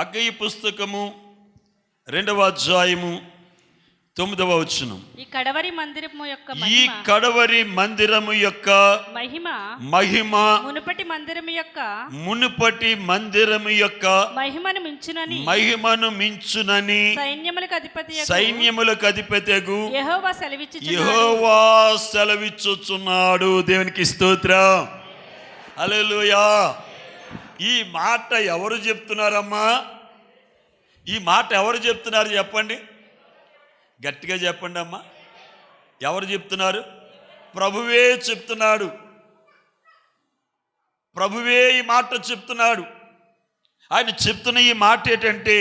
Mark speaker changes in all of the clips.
Speaker 1: హగ్గయి పుస్తకము 2వ అధ్యాయము 9వ వచనం.
Speaker 2: ఈ కడవరి మందిరము యొక్క
Speaker 1: మహిమ
Speaker 2: మునుపటి
Speaker 1: మందిరము యొక్క
Speaker 2: మహిమను మించునని
Speaker 1: సైన్యములకు అధిపతియగు యెహోవా సెలవిచ్చుచున్నాడు. దేవునికి స్తోత్రం. హల్లెలూయా. ఈ మాట ఎవరు చెప్తున్నారమ్మా? ఈ మాట ఎవరు చెప్తున్నారు చెప్పండి, గట్టిగా చెప్పండి అమ్మా. ఎవరు చెప్తున్నారు? ప్రభువే చెప్తున్నాడు. ప్రభువే ఈ మాట చెప్తున్నాడు. ఆయన చెప్తున్న ఈ మాట ఏంటంటే,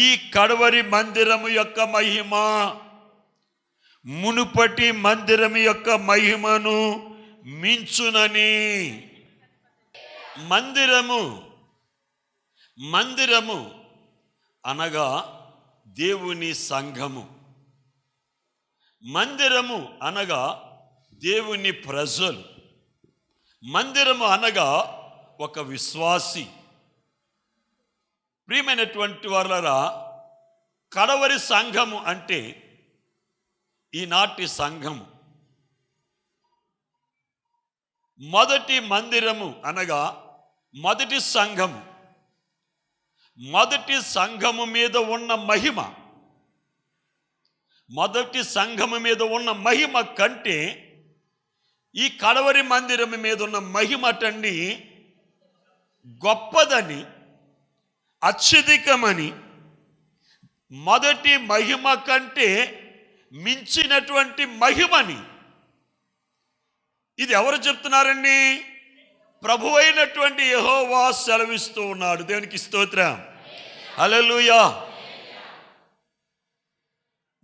Speaker 1: ఈ కడవరి మందిరము యొక్క మహిమ మునుపటి మందిరము యొక్క మహిమను మించునని. మందిరము అనగా దేవుని సంఘము. మందిరము అనగా దేవుని ప్రజలు. మందిరము అనగా ఒక విశ్వాసి. ప్రియమైనటువంటి వారలారా, కడవరి సంఘము అంటే ఈనాటి సంఘము. మొదటి మందిరము అనగా మొదటి సంఘము. మొదటి సంఘము మీద ఉన్న మహిమ, మొదటి సంఘము మీద ఉన్న మహిమ కంటే ఈ కడవరి మందిరము మీద ఉన్న మహిమ టండి గొప్పదని, అత్యధికమని, మొదటి మహిమ కంటే మించినటువంటి మహిమని. ఇది ఎవరు చెప్తున్నారండి? ప్రభువైనటువంటి యెహోవా సెలవిస్తూ ఉన్నాడు. దేవునికి స్తోత్రం. హల్లెలూయా.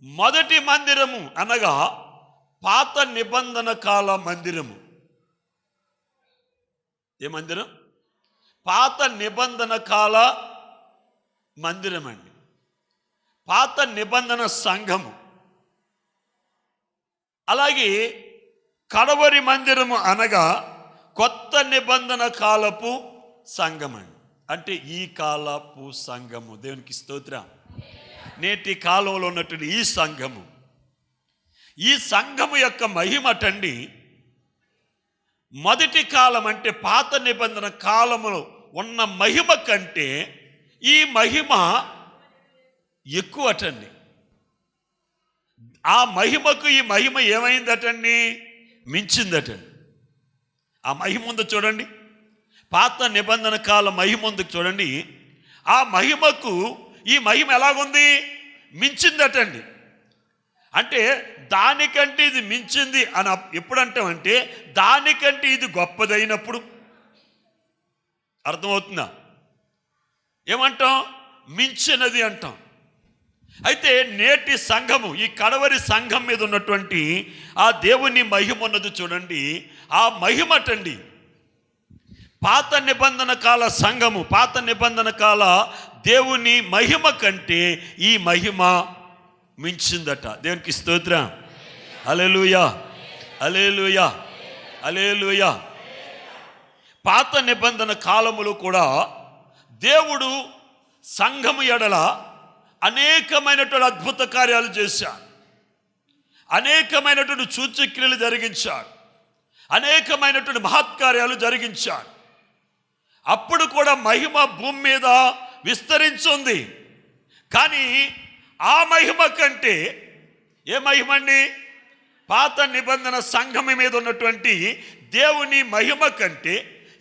Speaker 1: మొదటి మందిరము అనగా పాత నిబంధన కాల మందిరము. ఏ మందిరం? పాత నిబంధన కాల మందిరం అండి. పాత నిబంధన సంఘము. అలాగే కడవరి మందిరము అనగా కొత్త నిబంధన కాలపు సంఘం అండి. అంటే ఈ కాలపు సంఘము. దేవునికి స్తోత్రం. నేటి కాలంలో ఉన్నటువంటి ఈ సంఘము, ఈ సంఘము యొక్క మహిమటండి మొదటి కాలం అంటే పాత నిబంధన కాలములో ఉన్న మహిమ కంటే ఈ మహిమ ఎక్కువటండి. ఆ మహిమకు ఈ మహిమ ఏమైందటండి? మించిందటండి. ఆ మహిమ ఉంది చూడండి, పాత నిబంధన కాల మహిమ ఉంది చూడండి. ఆ మహిమకు ఈ మహిమ ఎలాగుంది? మించిందటండి. అంటే దానికంటే ఇది మించింది అని ఎప్పుడంటామంటే, దానికంటే ఇది గొప్పదైనప్పుడు. అర్థమవుతుందా? ఏమంటాం? మించినది అంటాం. అయితే నేటి సంఘము, ఈ కడవరి సంఘం మీద ఉన్నటువంటి ఆ దేవుని మహిమ ఉన్నది చూడండి. ఆ మహిమటండి పాత నిబంధన కాల సంఘము, పాత నిబంధన కాల దేవుని మహిమ కంటే ఈ మహిమ మించిందట. దేవునికి స్తోత్రం. హల్లెలూయా, హల్లెలూయా, హల్లెలూయా. పాత నిబంధన కాలములో కూడా దేవుడు సంఘము ఎడల అనేకమైనటువంటి అద్భుత కార్యాలు చేశాడు. అనేకమైనటువంటి సూచక్రియలు జరిగించాడు. అనేకమైనటువంటి మహత్కార్యాలు జరిగించాడు. అప్పుడు కూడా మహిమ భూమి మీద విస్తరించింది. కానీ ఆ మహిమ కంటే, ఏ మహిమ అండి? పాత నిబంధన సంఘం మీద ఉన్నటువంటి దేవుని మహిమ కంటే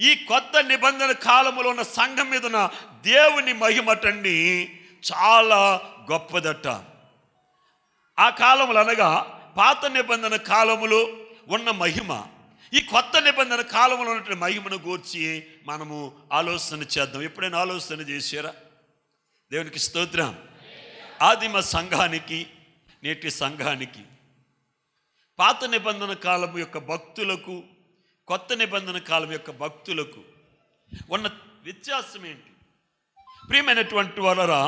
Speaker 1: ఈ కొత్త నిబంధన కాలములో ఉన్న సంఘం మీద ఉన్న దేవుని మహిమటండి చాలా గొప్పదట. ఆ కాలములు అనగా పాత నిబంధన కాలములో ఉన్న మహిమ, ఈ కొత్త నిబంధన కాలంలో ఉన్నటువంటి మహిమను గూర్చి మనము ఆలోచన చేద్దాం. ఎప్పుడైనా ఆలోచన చేశారా? దేవునికి స్తోత్రం. ఆదిమ సంఘానికి నేటి సంఘానికి, పాత నిబంధన కాలం యొక్క భక్తులకు కొత్త నిబంధన కాలం యొక్క భక్తులకు ఉన్న వ్యత్యాసం ఏంటి? ప్రియమైనటువంటి వారరా,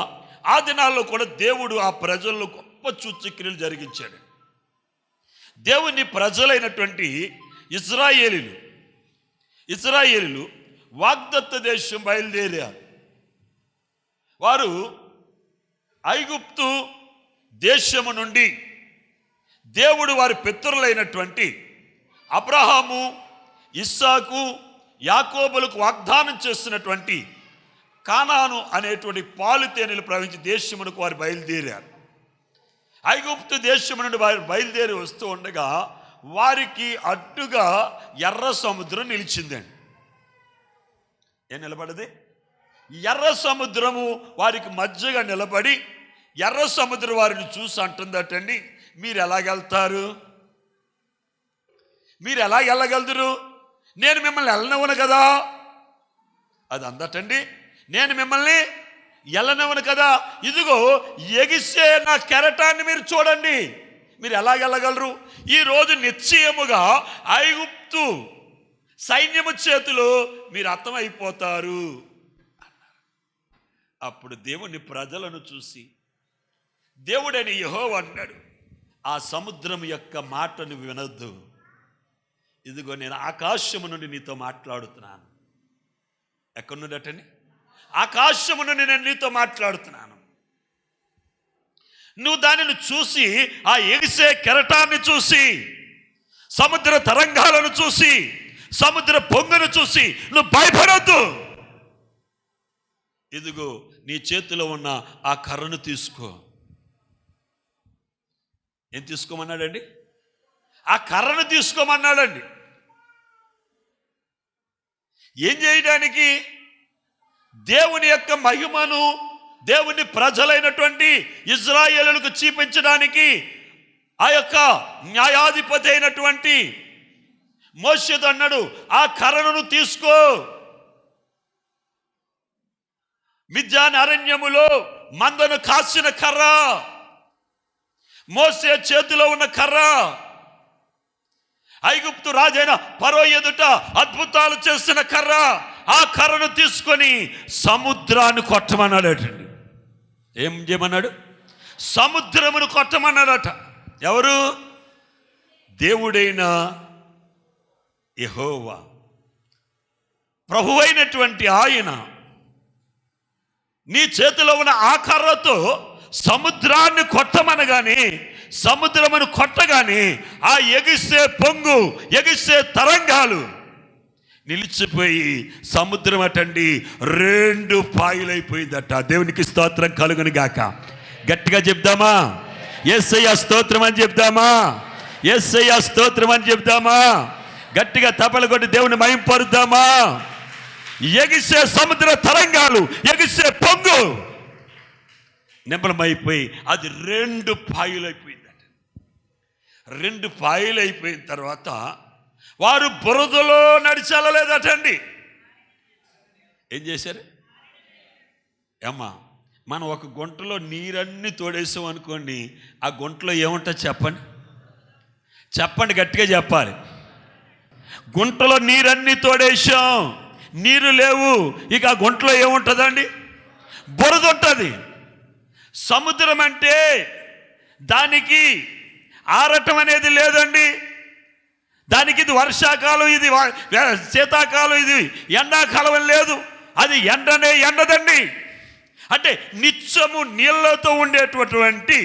Speaker 1: ఆ దినాల్లో కూడా దేవుడు ఆ ప్రజల్లో గొప్ప సూచక్రియలు జరిగించాడు. దేవుని ప్రజలైనటువంటి ఇశ్రాయేలీలు వాగ్దత్త దేశం బయలుదేరారు. వారు ఐగుప్తు దేశము నుండి దేవుడు వారి పితరులైనటువంటి అబ్రహాము, ఇస్సాకు, యాకోబులకు వాగ్దానం చేస్తున్నటువంటి కానాను అనేటువంటి పాలు తేనెలు ప్రవహించి దేశమునకు వారు బయలుదేరారు. ఐగుప్తు దేశము నుండి వారు బయలుదేరి వస్తూ ఉండగా వారికి అడ్డుగా ఎర్ర సముద్రం నిలిచిందండి. ఏం నిలబడది? ఎర్ర సముద్రము వారికి మధ్యగా నిలబడి ఎర్ర సముద్రం వారిని చూసి అంటుందటండి, మీరు ఎలాగెళ్తారు? మీరు ఎలా వెళ్ళగలుగుతారు? నేను మిమ్మల్ని వెళ్ళనివ్వను కదా. అది అందటండి, నేను మిమ్మల్ని వెళ్ళనివ్వను కదా. ఇదిగో ఎగిసే నా కెరటాన్ని మీరు చూడండి, మీరు ఎలా వెళ్ళగలరు? ఈరోజు నిశ్చయముగా ఐగుప్తు సైన్యము చేతిలో మీరు అంతమైపోతారు అన్నారు. అప్పుడు దేవుని ప్రజలను చూసి దేవుడైన యెహోవా అన్నాడు, ఆ సముద్రం యొక్క మాటను వినొద్దు. ఇదిగో నేను ఆకాశము నుండి నీతో మాట్లాడుతున్నాను. ఎక్కడి నుండి అటండి? ఆకాశము నుండి నేను నీతో మాట్లాడుతున్నాను. నువ్వు దానిని చూసి, ఆ ఎగిసే కెరటాన్ని చూసి, సముద్ర తరంగాలను చూసి, సముద్ర పొంగును చూసి నువ్వు భయపడొద్దు. ఇదిగో నీ చేతిలో ఉన్న ఆ కర్రను తీసుకో. ఏం తీసుకోమన్నాడండి? ఆ కర్రను తీసుకోమన్నాడండి. ఏం చేయడానికి? దేవుని యొక్క మహిమను దేవుని ప్రజలైనటువంటి ఇజ్రాయేలులకు చూపించడానికి ఆ యొక్క న్యాయాధిపతి అయినటువంటి మోషేతో అన్నాడు, ఆ కర్రను తీసుకో. మిద్యాన్ అరణ్యములో మందను కాసిన కర్ర, మోసే చేతిలో ఉన్న కర్ర, ఐగుప్తు రాజైన ఫరో ఎదుట అద్భుతాలు చేసిన కర్ర, ఆ కర్రను తీసుకొని సముద్రాన్ని కొట్టమన్నాడట. ఏం చేయమన్నాడు? సముద్రమును కొట్టమన్నాడట. ఎవరు? దేవుడైన యెహోవా, ప్రభువైనటువంటి ఆయన నీ చేతిలో ఉన్న ఆ కర్రతో సముద్రాన్ని కొట్టమనగానే, సముద్రమును కొట్టగానే ఆ ఎగిసే పొంగు, ఎగిసే తరంగాలు నిలిచిపోయి సముద్రం అటండి 2 పాయలైపోయిందట. దేవునికి స్తోత్రం కలుగును గాక. గట్టిగా చెప్దామా? యేసయ్య స్తోత్రం అని చెప్దామా? యేసయ్య స్తోత్రం అని చెప్దామా? గట్టిగా తపలు కొట్టి దేవుని మహింపరుద్దామా? ఎగిసే సముద్ర తరంగాలు, ఎగిసే పొంగు నింబలమైపోయి అది 2 పాయలైపోయిందట. 2 పాయలైపోయిన తర్వాత వారు బురదలో నడిచెళ్ళలేదటండి. ఏం చేశారు? ఏమ్మా, మనం ఒక గుంటలో నీరన్నీ తోడేసాం అనుకోండి, ఆ గుంటలో ఏముంటుంది చెప్పండి? చెప్పండి, గట్టిగా చెప్పాలి. గుంటలో నీరన్నీ తోడేసాం, నీరు లేవు, ఇక ఆ గుంటలో ఏముంటుందండి? బురద ఉంటుంది. సముద్రం అంటే దానికి ఆరటం అనేది లేదండి. దానికి ఇది వర్షాకాలం, ఇది శీతాకాలం, ఇది ఎండాకాలం లేదు. అది ఎండనే ఎండదండి. అంటే నిత్యము నీళ్లతో ఉండేటటువంటి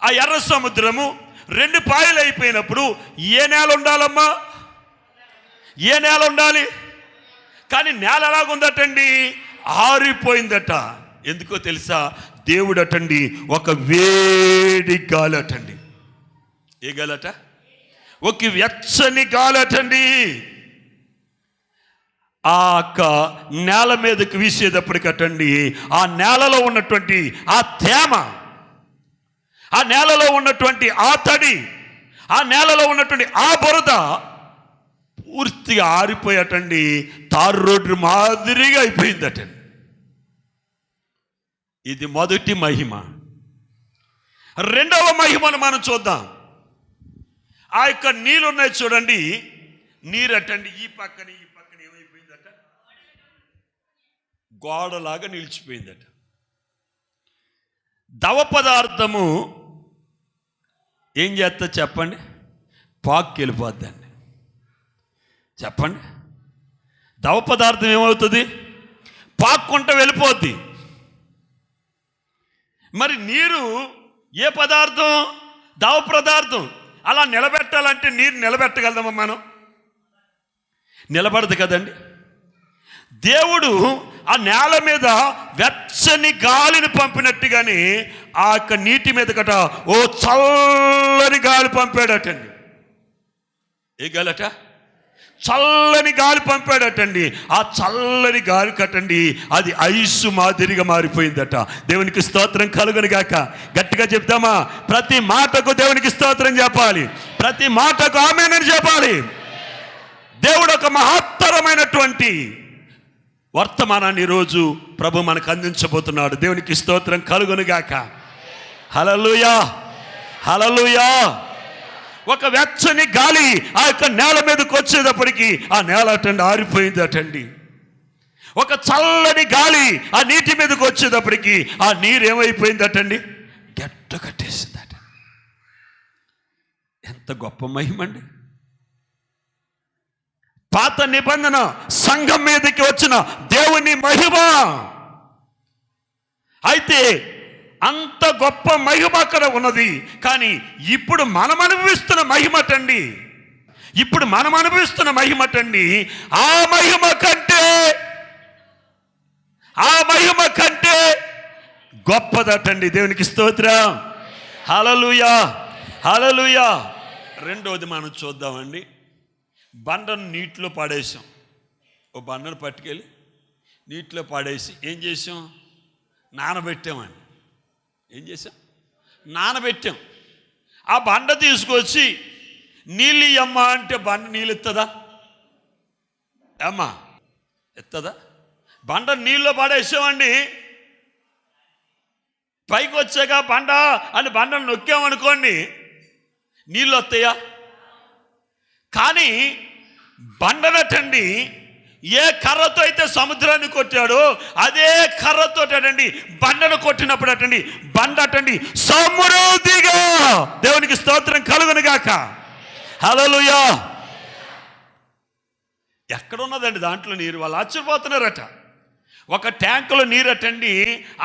Speaker 1: ఆ ఎర్ర సముద్రము 2 పాయలు అయిపోయినప్పుడు ఏ నేల ఉండాలమ్మా? ఏ నేల ఉండాలి? కానీ నేల ఎలాగుందటండి? ఆరిపోయిందట. ఎందుకో తెలుసా? దేవుడు అటండి ఒక వేడి గాలి అటండి. ఏ గాలట? ఒక వెచ్చని గాలి అటండి. ఆ నేల మీదకి వీసేటప్పటికటండి ఆ నేలలో ఉన్నటువంటి ఆ తేమ, ఆ నేలలో ఉన్నటువంటి ఆ తడి, ఆ నేలలో ఉన్నటువంటి ఆ బురద పూర్తిగా ఆరిపోయాటండి. తారు రోడ్డు మాదిరిగా అయిపోయిందటండి. ఇది మొదటి మహిమ. రెండవ మహిమను మనం చూద్దాం. ఆ యొక్క నీళ్ళు ఉన్నాయి చూడండి, నీరటండి ఈ పక్కన ఈ పక్కన ఏమైపోయిందట? గోడలాగా నిలిచిపోయిందట. దవ పదార్థము ఏం చేస్తా చెప్పండి? పాక్కి వెళ్ళిపోద్దండి. చెప్పండి, దవ పదార్థం ఏమవుతుంది? పాక్కుంట వెళ్ళిపోద్ది. మరి నీరు ఏ పదార్థం? ద్రవ పదార్థం. అలా నిలబెట్టాలంటే నీరు నిలబెట్టగలమా మనం? నిలబడదు కదండి. దేవుడు ఆ నేల మీద వెచ్చని గాలిని పంపినట్టుగానే ఆ యొక్క నీటి మీద కట ఓ చల్లని గాలి పంపాడటండి. ఏ గాలట? చల్లని గాలి పంపాడటండి. ఆ చల్లని గాలి కట్టండి అది ఐసు మాదిరిగా మారిపోయిందట. దేవునికి స్తోత్రం కలుగును గాక. గట్టిగా చెప్తామా? ప్రతి మాటకు దేవునికి స్తోత్రం చెప్పాలి, ప్రతి మాటకు ఆమేనని చెప్పాలి. దేవుడు ఒక మహత్తరమైనటువంటి వర్తమానాన్ని ఈరోజు ప్రభు మనకు అందించబోతున్నాడు. దేవునికి స్తోత్రం కలుగును గాక. హల్లెలూయా, హల్లెలూయా. ఒక వెచ్చని గాలి ఆ యొక్క నేల మీదకి వచ్చేటప్పటికి ఆ నేల అటండి ఆరిపోయింది అటండి. ఒక చల్లని గాలి ఆ నీటి మీదకి వచ్చేటప్పటికి ఆ నీరు ఏమైపోయింది అటండి? గట్ట కట్టేసిందట. ఎంత గొప్ప మహిమండి! పాత నిబంధన సంఘం మీదకి వచ్చిన దేవుని మహిమ. అయితే అంత గొప్ప మహిమ అక్కడ ఉన్నది. కానీ ఇప్పుడు మనం అనుభవిస్తున్న మహిమటండి, ఇప్పుడు మనం అనుభవిస్తున్న మహిమటండి ఆ మహిమ కంటే గొప్పదటండి. దేవునికి స్తోత్రం. హల్లెలూయా, హల్లెలూయా. రెండోది మనం చూద్దామండి. బండను నీటిలో పాడేసాం. ఓ బండను పట్టుకెళ్ళి నీటిలో పాడేసి ఏం చేసాం? నానబెట్టామండి. ఏం చేసాం? నానబెట్టాం. ఆ బండ తీసుకొచ్చి నీళ్ళు ఇయ్యమ్మా అంటే బండ నీళ్ళు ఎత్తదా? అమ్మా ఎత్తదా? బండ నీళ్ళలో పడేసామండి. పైకి వచ్చాక బండ అని బండను నొక్కామనుకోండి నీళ్ళు వస్తాయా? కానీ బండనటండి ఏ కర్రతో అయితే సముద్రాన్ని కొట్టాడో అదే కర్రతో అటండి బండను కొట్టినప్పుడు అటండి బండ అటండి సమృద్ధిగా, దేవునికి స్తోత్రం కలుగును గాక. హల్లెలూయా. ఎక్కడున్నదండి దాంట్లో నీరు? వాళ్ళు ఆశ్చర్యపోతున్నారట. ఒక ట్యాంకులో నీరు అటండి,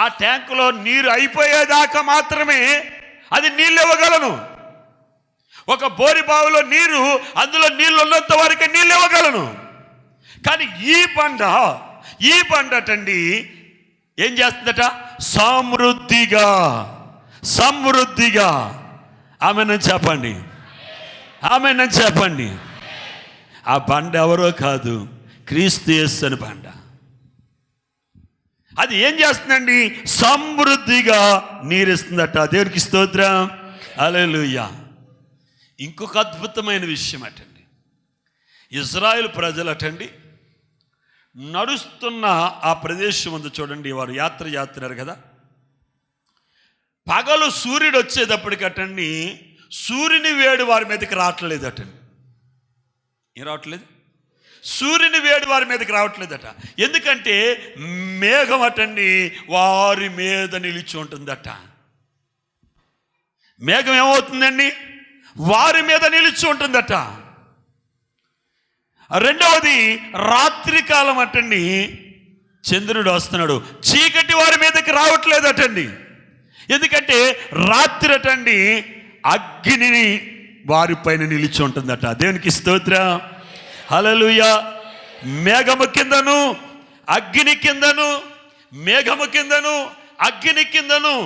Speaker 1: ఆ ట్యాంకులో నీరు అయిపోయేదాకా మాత్రమే అది నీళ్ళు ఇవ్వగలను. ఒక బోరి బావిలో నీరు, అందులో నీళ్ళు ఉన్నంత వరకే నీళ్ళు ఇవ్వగలను. కానీ ఈ బండ అటండి ఏం చేస్తుందట? సమృద్ధిగా. ఆమేనని చెప్పండి, ఆమేనని చెప్పండి. ఆ బండ ఎవరో కాదు, క్రీస్తు యేసు అని బండ. అది ఏం చేస్తుందండి? సమృద్ధిగా నీరిస్తుందట. దేవునికి స్తోత్రం. హల్లెలూయా. ఇంకొక అద్భుతమైన విషయం అటండి, ఇజ్రాయేల్ ప్రజలు అటండి నడుస్తున్న ఆ ప్రదేశం ఉంది చూడండి, వారు యాత్ర చేస్తున్నారు కదా. పగలు సూర్యుడు వచ్చేటప్పటికి అటండి సూర్యుని వేడి వారి మీదకి రావట్లేదు అటండి. ఏం రావట్లేదు? సూర్యుని వేడి వారి మీదకి రావట్లేదట. ఎందుకంటే మేఘం అటండి వారి మీద నిలిచి ఉంటుందట. మేఘం ఏమవుతుందండి? వారి మీద నిలిచి ఉంటుందట. రెండవది రాత్రి కాలం అటండి చంద్రుడు వస్తున్నాడు, చీకటి వారి మీదకి రావట్లేదటండి. ఎందుకంటే రాత్రి అటండి అగ్నిని వారిపైన నిలిచి ఉంటుందట. దేవునికి స్తోత్రం. హల్లెలూయా. మేఘము కిందను అగ్ని కిందను, మేఘము కిందను అగ్ని కిందను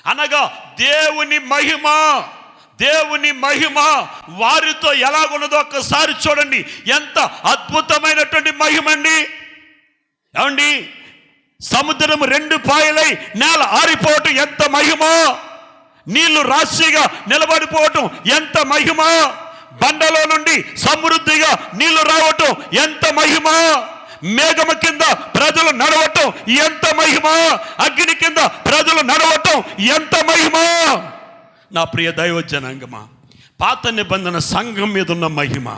Speaker 1: అనగా దేవుని మహిమ వారితో ఎలాగున్నదో ఒక్కసారి చూడండి. ఎంత అద్భుతమైనటువంటి మహిమ అండి. ఏమండి, సముద్రము 2 పాయలై నేల ఆరిపోవటం ఎంత మహిమ! నీళ్లు రాశిగా నిలబడిపోవటం ఎంత మహిమ! బండలో నుండి సమృద్ధిగా నీళ్లు రావటం ఎంత మహిమ! మేఘము కింద ప్రజలు నడవటం ఎంత మహిమ! అగ్ని కింద ప్రజలు నడవటం ఎంత మహిమ! నా ప్రియ దైవ జనాంగమా, పాత నిబంధన సంఘం మీద ఉన్న మహిమ,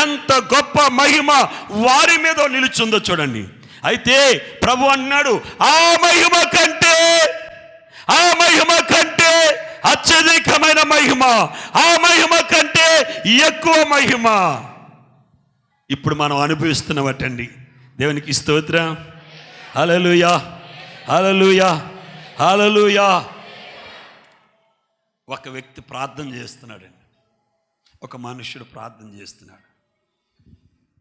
Speaker 1: ఎంత గొప్ప మహిమ వారి మీద నిలుచుందో చూడండి. అయితే ప్రభు అన్నాడు, ఆ మహిమ కంటే అత్యధికమైన మహిమ, ఆ మహిమ కంటే ఎక్కువ మహిమ ఇప్పుడు మనం అనుభవిస్తున్నవటండి. దేవునికి స్తోత్రం. హల్లెలూయా, హల్లెలూయా, హల్లెలూయా. ఒక వ్యక్తి ప్రార్థన చేస్తున్నాడండి. ఒక మనుష్యుడు ప్రార్థన చేస్తున్నాడు.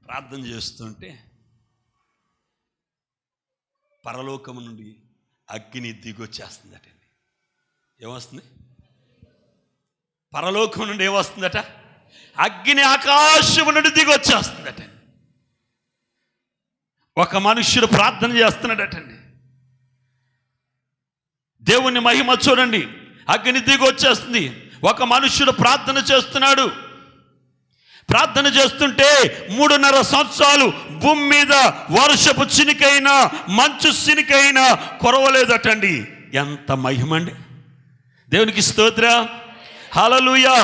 Speaker 1: ప్రార్థన చేస్తుంటే పరలోకము నుండి అగ్ని దిగొచ్చేస్తుందటండి. ఏమొస్తుంది? పరలోకం నుండి ఏమొస్తుందట? అగ్ని ఆకాశము నుండి దిగొచ్చేస్తుందట. ఒక మనుష్యుడు ప్రార్థన చేస్తున్నాడటండి. దేవుని మహిమ చూడండి, అగ్ని దిగొచ్చేస్తుంది. ఒక మనుష్యుడు ప్రార్థన చేస్తున్నాడు. ప్రార్థన చేస్తుంటే 3.5 సంవత్సరాలు భూమి మీద వర్షపు చినికైనా మంచు చినికైనా కొరవలేదటండి. ఎంత మహిమండి! దేవునికి స్తోత్రం, హల్లెలూయా.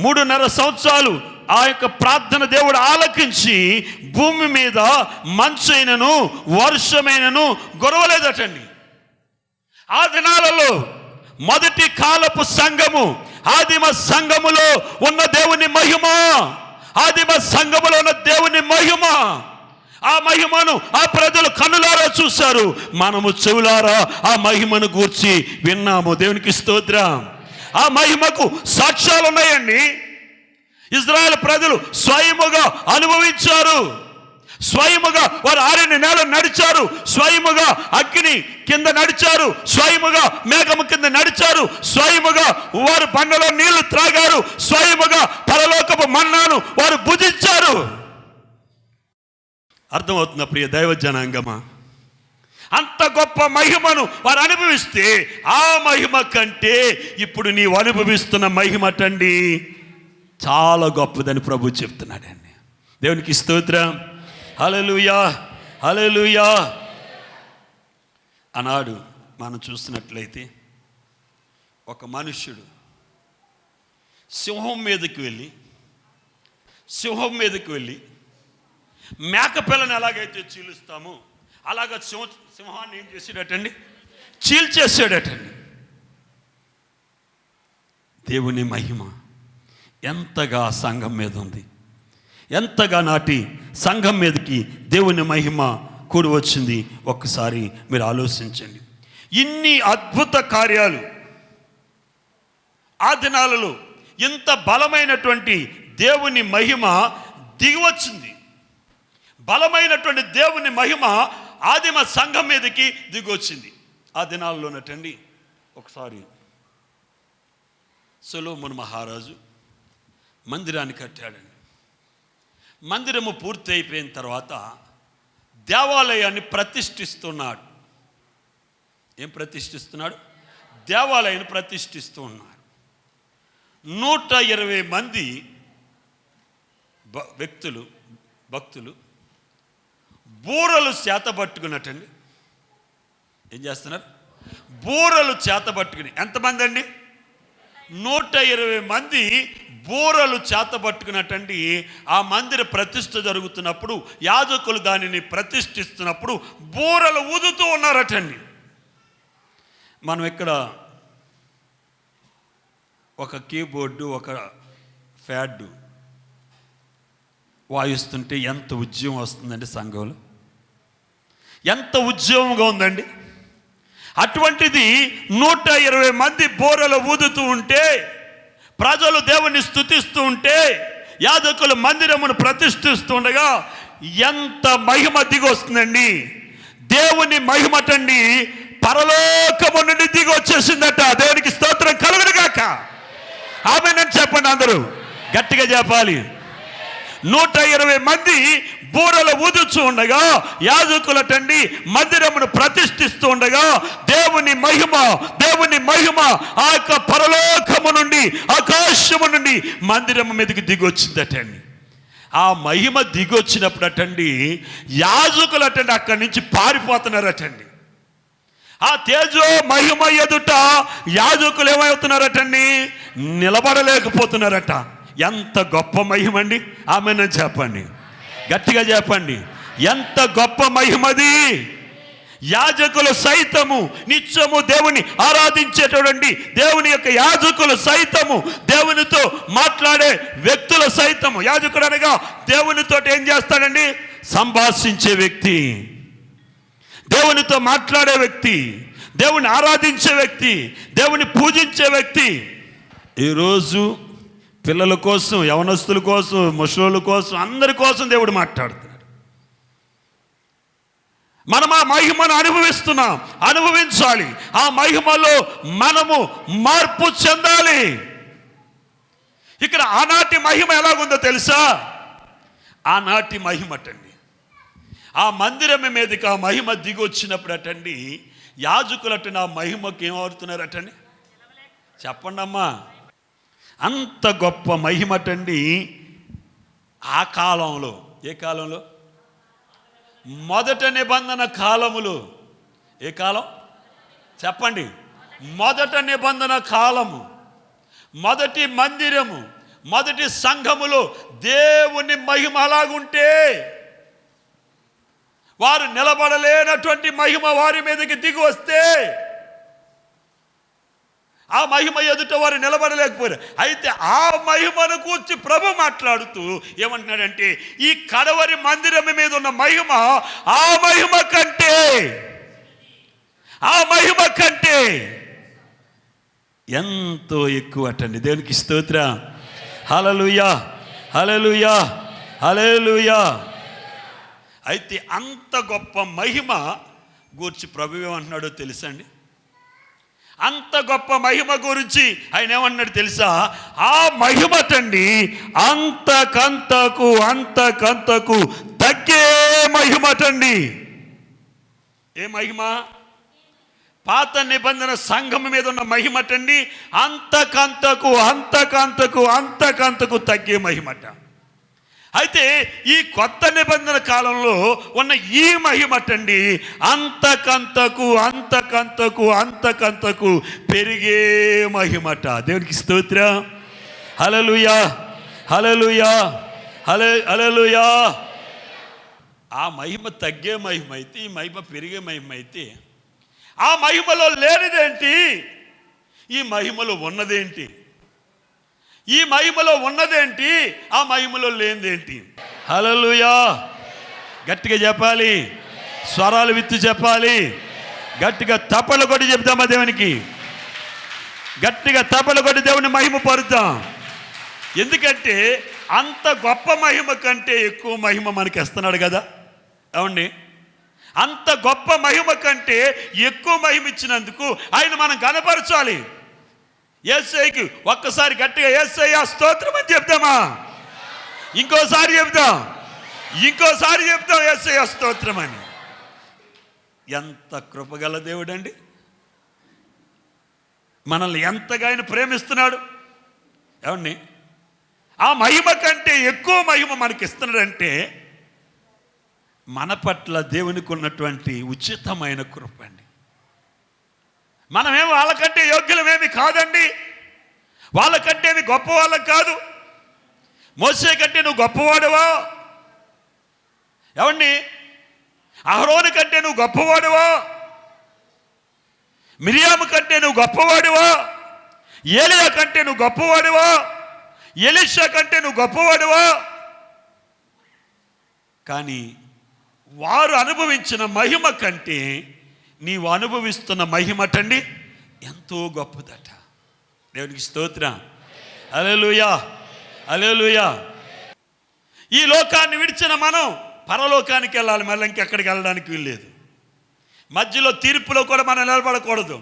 Speaker 1: 3.5 సంవత్సరాలు ఆ యొక్క ప్రార్థన దేవుడు ఆలకించి భూమి మీద మంచైనను వర్షమైనను గొరవలేదటండి. ఆ దినాలలో మొదటి కాలపు సంఘము, ఆదిమ సంఘములో ఉన్న దేవుని మహిమ, ఆదిమ సంఘములో ఉన్న దేవుని మహిమ, ఆ మహిమను ఆ ప్రజలు కన్నులారా చూశారు. మనము చెవులారా ఆ మహిమను గూర్చి విన్నాము. దేవునికి స్తోత్రం. ఆ మహిమకు సాక్ష్యాలు ఉన్నాయండి. ఇజ్రాయెల్ ప్రజలు స్వయముగా అనుభవించారు. స్వయముగా వారు ఆరిన నేల నడిచారు. స్వయముగా అగ్ని కింద నడిచారు. స్వయముగా మేఘము కింద నడిచారు. స్వయముగా వారు బండలో నీళ్లు త్రాగారు. స్వయముగా పరలోకపు మన్నాను వారు భుజించారు. అర్థమవుతున్న ప్రియ దైవ జనాంగమా? అంత గొప్ప మహిమను వారు అనుభవిస్తే ఆ మహిమ కంటే ఇప్పుడు నీవు అనుభవిస్తున్న మహిమటండి చాలా గొప్పదని ప్రభు చెప్తున్నాడండి. దేవునికి స్తోత్రం, హల్లెలూయా, హల్లెలూయా. ఆనాడు మనం చూసినట్లయితే ఒక మనుష్యుడు సింహం మీదకి వెళ్ళి మేకపిల్లని ఎలాగైతే చీలుస్తామో అలాగ సింహాన్ని ఏం చేసాడటండి? చీల్చేసాడటండి. దేవుని మహిమ ఎంతగా సంఘం మీద ఉంది, ఎంతగా నాటి సంఘం మీదకి దేవుని మహిమ కూడి వచ్చింది. ఒక్కసారి మీరు ఆలోచించండి. ఇన్ని అద్భుత కార్యాలు ఆ దినాలలో ఇంత బలమైనటువంటి దేవుని మహిమ దిగివచ్చింది. బలమైనటువంటి దేవుని మహిమ ఆదిమ సంఘం మీదకి దిగొచ్చింది. ఆ దినాల్లోనటండి ఒకసారి సొలొమోను మహారాజు మందిరాన్ని కట్టాడండి. మందిరము పూర్తి అయిపోయిన తర్వాత దేవాలయాన్ని ప్రతిష్ఠిస్తున్నాడు. ఏం ప్రతిష్ఠిస్తున్నాడు? దేవాలయాన్ని ప్రతిష్ఠిస్తూ ఉన్నాడు. 120 మంది భక్తులు బూరలు చేతబట్టుకున్నట్టండి. ఏం చేస్తున్నారు? బూరలు చేతబట్టుకుని. ఎంతమంది అండి? 120 మంది బూరలు చేతబట్టుకున్నట్టండి. ఆ మందిర ప్రతిష్ఠ జరుగుతున్నప్పుడు యాజకులు దానిని ప్రతిష్ఠిస్తున్నప్పుడు బూరలు ఊదుతూ ఉన్నారటండి. మనం ఇక్కడ ఒక కీబోర్డు, ఒక ఫ్యాడ్ వాయిస్తుంటే ఎంత ఉద్యమం వస్తుందండి సంఘంలో, ఎంత ఉద్యమంగా ఉందండి. అటువంటిది 120 మంది బూరలు ఊదుతూ ఉంటే, ప్రజలు దేవుని స్తుతిస్తూ ఉంటే, యాజకులు మందిరమును ప్రతిష్ఠిస్తూ ఉండగా ఎంత మహిమ దిగి వస్తుందండి. దేవుని మహిమటండి పరలోకము నుండి దిగి వచ్చేసిందట. దేవునికి స్తోత్రం కలుగును గాక. ఆమేన్ చెప్పండి, అందరూ గట్టిగా చెప్పాలి. 120 మంది బూరలు ఊదుచూ ఉండగా యాజకులటండి మందిరమును ప్రతిష్ఠిస్తూ ఉండగా దేవుని మహిమ ఆ యొక్క పరలోకము నుండి, ఆకాశము నుండి మందిరము మీదకి దిగొచ్చిందటండి. ఆ మహిమ దిగొచ్చినప్పుడటండి యాజకులటండి అక్కడి నుంచి పారిపోతున్నారటండి. ఆ తేజో మహిమ ఎదుట యాజకులు ఏమవుతున్నారటండి? నిలబడలేకపోతున్నారట. ఎంత గొప్ప మహిమండి. ఆమేన్ చెప్పండి, గట్టిగా చెప్పండి. ఎంత గొప్ప మహిమది. యాజకులు సైతము నిత్యము దేవుని ఆరాధించేటోడండి. దేవుని యొక్క యాజకులు సైతము, దేవునితో మాట్లాడే వ్యక్తుల సైతము. యాజకుడు అనగా దేవునితో ఏం చేస్తాడండి? సంభాషించే వ్యక్తి. దేవునితో మాట్లాడే వ్యక్తి, దేవుని ఆరాధించే వ్యక్తి, దేవుని పూజించే వ్యక్తి. ఈరోజు పిల్లల కోసం, యవనస్తుల కోసం, ముసలోళ్ళ కోసం, అందరి కోసం దేవుడు మాట్లాడుతున్నాడు. మనం ఆ మహిమను అనుభవించాలి. ఆ మహిమలో మనము మార్పు చెందాలి. ఇక్కడ ఆనాటి మహిమ ఎలాగుందో తెలుసా? ఆనాటి మహిమ అటండి, ఆ మందిరం మీదకి ఆ మహిమ దిగి వచ్చినప్పుడు అటండి, యాజకులటండి ఆ మహిమకి ఏమవుతున్నారటండి? చెప్పండి అమ్మా. అంత గొప్ప మహిమటండి ఆ కాలంలో. ఏ కాలంలో? మొదట నిబంధన కాలములు. ఏ కాలం చెప్పండి? మొదట నిబంధన కాలము, మొదటి మందిరము, మొదటి సంఘములో దేవుని మహిమ అలాగుంటే వారు నిలబడలేనటువంటి మహిమ వారి మీదకి దిగి వస్తే ఆ మహిమ ఎదుట వారు నిలబడలేకపోయారు. అయితే ఆ మహిమను కూర్చి ప్రభు మాట్లాడుతూ ఏమంటున్నాడంటే, ఈ కడవరి మందిరం మీద ఉన్న మహిమ ఆ మహిమ కంటే ఎంతో ఎక్కువ అటండి. దేవునికి స్తోత్రం. హల్లెలూయా, హల్లెలూయా, హల్లెలూయా. అయితే అంత గొప్ప మహిమ గూర్చి ప్రభు ఏమంటున్నాడో తెలుసండి? అంత గొప్ప మహిమ గురించి ఆయన ఏమన్నాడు తెలుసా? ఆ మహిమటండి అంతకంతకు తగ్గే మహిమటండి. ఏ మహిమ? పాత నిబంధన సంఘం మీద ఉన్న మహిమటండి అంతకంతకు తగ్గే మహిమట. అయితే ఈ కొత్త నిబంధన కాలంలో ఉన్న ఈ మహిమటండి అంతకంతకు పెరిగే మహిమట. దేవునికి స్తోత్రం. హల్లెలూయా, హల్లెలూయా, హల్లెలూయా. ఆ మహిమ తగ్గే మహిమ అయితే, ఈ మహిమ పెరిగే మహిమ అయితే, ఆ మహిమలో లేనిదేంటి? ఈ మహిమలో ఉన్నదేంటి? ఈ మహిమలో ఉన్నదేంటి? ఆ మహిమలో లేనిదేంటి? హల్లెలూయా. గట్టిగా చెప్పాలి, స్వరాలు విత్తు చెప్పాలి. గట్టిగా తప్పలు కొట్టి చెప్తామా దేవునికి? గట్టిగా తప్పలు కొట్టి దేవుని మహిమ పరుద్దాం. ఎందుకంటే అంత గొప్ప మహిమ కంటే ఎక్కువ మహిమ మనకి ఇస్తున్నాడు కదా. అవునండి, అంత గొప్ప మహిమ కంటే ఎక్కువ మహిమ ఇచ్చినందుకు ఆయన మనం కనపరచాలి. యేసయ్యకి ఒక్కసారి గట్టిగా యేసయ్య స్తోత్రం అని చెప్తామా? ఇంకోసారి చెప్తాం యేసయ్య స్తోత్రం అని. ఎంత కృపగల దేవుడండి! మనల్ని ఎంతగా ఆయన ప్రేమిస్తున్నాడు. ఏమండి, ఆ మహిమ కంటే ఎక్కువ మహిమ మనకి ఇస్తున్నాడంటే మన పట్ల దేవునికి ఉన్నటువంటి ఉచితమైన కృప అండి. మనమేమి వాళ్ళకంటే యోగ్యులమేమి కాదండి, వాళ్ళకంటే గొప్ప వాళ్ళం కాదు. మోసే కంటే నువ్వు గొప్పవాడువా? ఏమండి, అహరోను కంటే నువ్వు గొప్పవాడువా? మిరియాము కంటే నువ్వు గొప్పవాడువా? ఏలియా కంటే నువ్వు గొప్పవాడువా? ఎలీషా కంటే నువ్వు గొప్పవాడువా? కానీ వారు అనుభవించిన మహిమ కంటే నీవు అనుభవిస్తున్న మహిమటండి ఎంతో గొప్పదట. దేవునికి స్తోత్రం. హల్లెలూయా, హల్లెలూయా. ఈ లోకాన్ని విడిచిన మనం పరలోకానికి వెళ్ళాలి, మళ్ళీ ఇంకెక్కడికి వెళ్ళడానికి వీల్లేదు. మధ్యలో తీర్పులో కూడా మనం నిలబడకూడదు.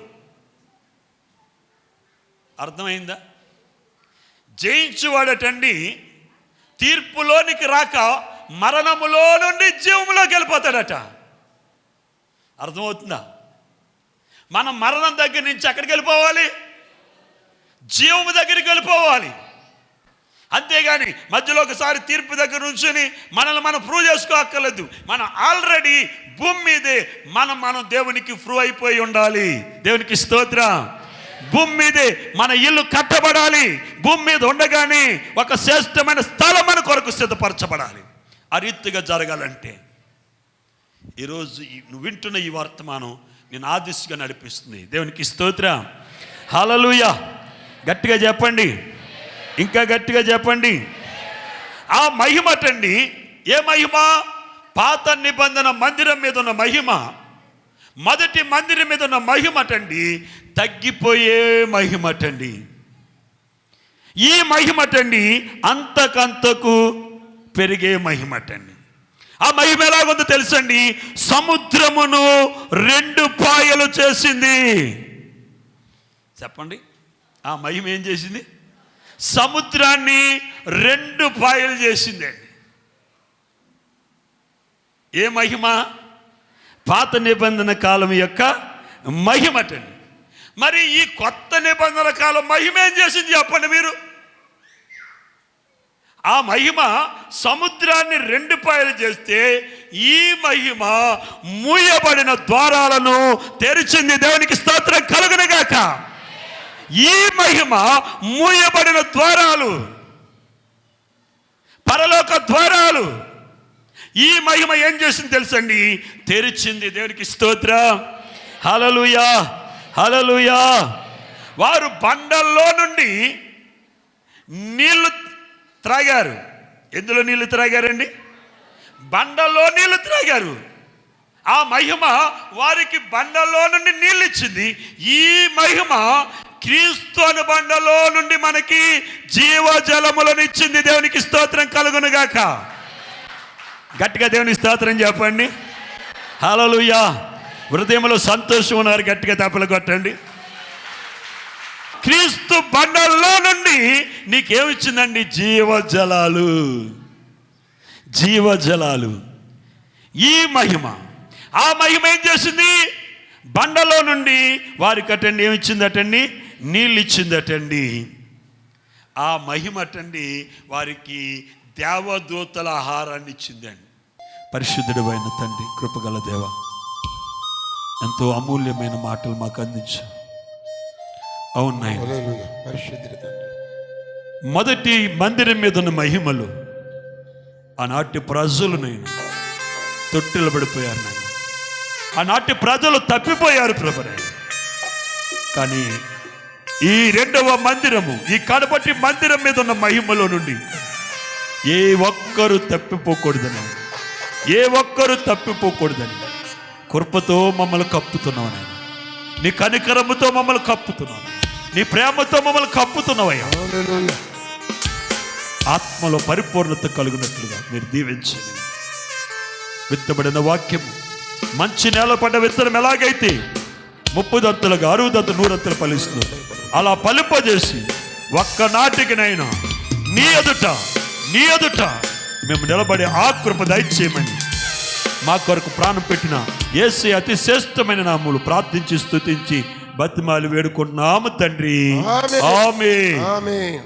Speaker 1: అర్థమైందా? జయించువాడటండి తీర్పులోనికి రాక మరణములో నుండి జీవములోకి వెళ్ళిపోతాడట. అర్థమవుతుందా? మనం మరణం దగ్గర నుంచి ఎక్కడికి వెళ్ళిపోవాలి? జీవము దగ్గరికి వెళ్ళిపోవాలి. అంతేగాని మధ్యలో ఒకసారి తీర్పు దగ్గర నుంచుని మనల్ని మనం ప్రూవ్ చేసుకోక్కర్లేదు. మనం ఆల్రెడీ భూమి మీదే మనం దేవునికి ప్రూవ్ అయిపోయి ఉండాలి. దేవునికి స్తోత్రం. భూమి మీదే మన ఇల్లు కట్టబడాలి. భూమి మీద ఉండగానే ఒక శ్రేష్టమైన స్థలం మన కొరకు సిద్ధపరచబడాలి. ఆ రీతిగా జరగాలంటే ఈరోజు నువ్వు వింటున్న ఈ వర్తమానం నేను ఆ దిశగా నడిపిస్తుంది. దేవునికి స్తోత్రం. హల్లెలూయా. గట్టిగా చెప్పండి, ఇంకా గట్టిగా చెప్పండి. ఆ మహిమటండి ఏ మహిమ? పాత నిబంధన మందిరం మీద ఉన్న మహిమ మొదటి మందిరం మీద ఉన్న మహిమటండి తగ్గిపోయే మహిమటండి. ఈ మహిమటండి అంతకంతకు పెరిగే మహిమటండి. ఆ మహిమ ఎలాగుందో తెలుసండి, సముద్రమును 2 పాయలు చేసింది. చెప్పండి, ఆ మహిమ ఏం చేసింది? సముద్రాన్ని 2 పాయలు చేసింది అండి. ఏ మహిమ? పాత నిబంధన కాలం యొక్క మహిమటండి. మరి ఈ కొత్త నిబంధన కాలం మహిమ ఏం చేసింది చెప్పండి మీరు? ఆ మహిమ సముద్రాన్ని 2 పాయలు చేస్తే ఈ మహిమ మూయబడిన ద్వారాలను తెరిచింది. దేవునికి స్తోత్రం కలుగునుగాక. ఈ మహిమ మూయబడిన ద్వారాలు, పరలోక ద్వారాలు, ఈ మహిమ ఏం చేసింది తెలుసండి? తెరిచింది. దేవునికి స్తోత్రం. హల్లెలూయా, హల్లెలూయా. వారు బండల్లో నుండి నీళ్లు త్రాగారు. ఎందులో నీళ్లు త్రాగారండి? బండల్లో నీళ్లు త్రాగారు. ఆ మహిమ వారికి బండల్లో నుండి నీళ్ళు ఇచ్చింది. ఈ మహిమ క్రీస్తు అను బండలో నుండి మనకి జీవజలములను ఇచ్చింది. దేవునికి స్తోత్రం కలుగునుగాక. గట్టిగా దేవునికి స్తోత్రం చెప్పండి. హల్లెలూయా. హృదయంలో సంతోషం ఉన్నారు, గట్టిగా తప్పలు కొట్టండి. క్రీస్తు బండల్లో నుండి నీకేమిచ్చిందండి? జీవజలాలు, జీవజలాలు. ఈ మహిమ, ఆ మహిమ ఏం చేసింది? బండలో నుండి వారికి అటండి ఏమిచ్చిందటండి? నీళ్ళు ఇచ్చిందటండి. ఆ మహిమ అటండి వారికి దేవదూతల ఆహారాన్ని ఇచ్చిందండి. పరిశుద్ధుడు అయిన తండ్రి, కృపగల దేవ, ఎంతో అమూల్యమైన మాటలు మాకు అందించు. అవునాయి. మొదటి మందిరం మీద ఉన్న మహిమలు ఆనాటి ప్రజలునైనా తొట్టిలో పడిపోయారు నాయన. ఆనాటి ప్రజలు తప్పిపోయారు ప్రభునే. కానీ ఈ 2వ మందిరము, ఈ కడపటి మందిరం మీద ఉన్న మహిమలో నుండి ఏ ఒక్కరు తప్పిపోకూడదని, ఏ ఒక్కరు తప్పిపోకూడదని కృపతో మమ్మల్ని కప్పుతున్నావు నాయన. నీ కనికరముతో మమ్మల్ని కప్పుతున్నావు, నీ ప్రేమతో మమ్మల్ని కప్పుతున్నావయ్యా. ఆత్మలో పరిపూర్ణత కలుగునట్లుగా మీరు దీవించండి. విత్తబడిన వాక్యము మంచి నేల పడ్డ విత్తనం ఎలాగైతే 30 దంతులుగా 60 దంతులు 100 దంతులు ఫలిస్తుంది, అలా ఫలింపజేసి ఒక్కనాటికినైనా నీ ఎదుట మేము నిలబడి ఆ కృప దయచేయమని మా కొరకు ప్రాణం పెట్టిన యేసు అతి శ్రేష్టమైన నామములు ప్రార్థించి స్తుతించి బతిమాలి వేడుకుంటున్నాము తండ్రి. ఆమేన్.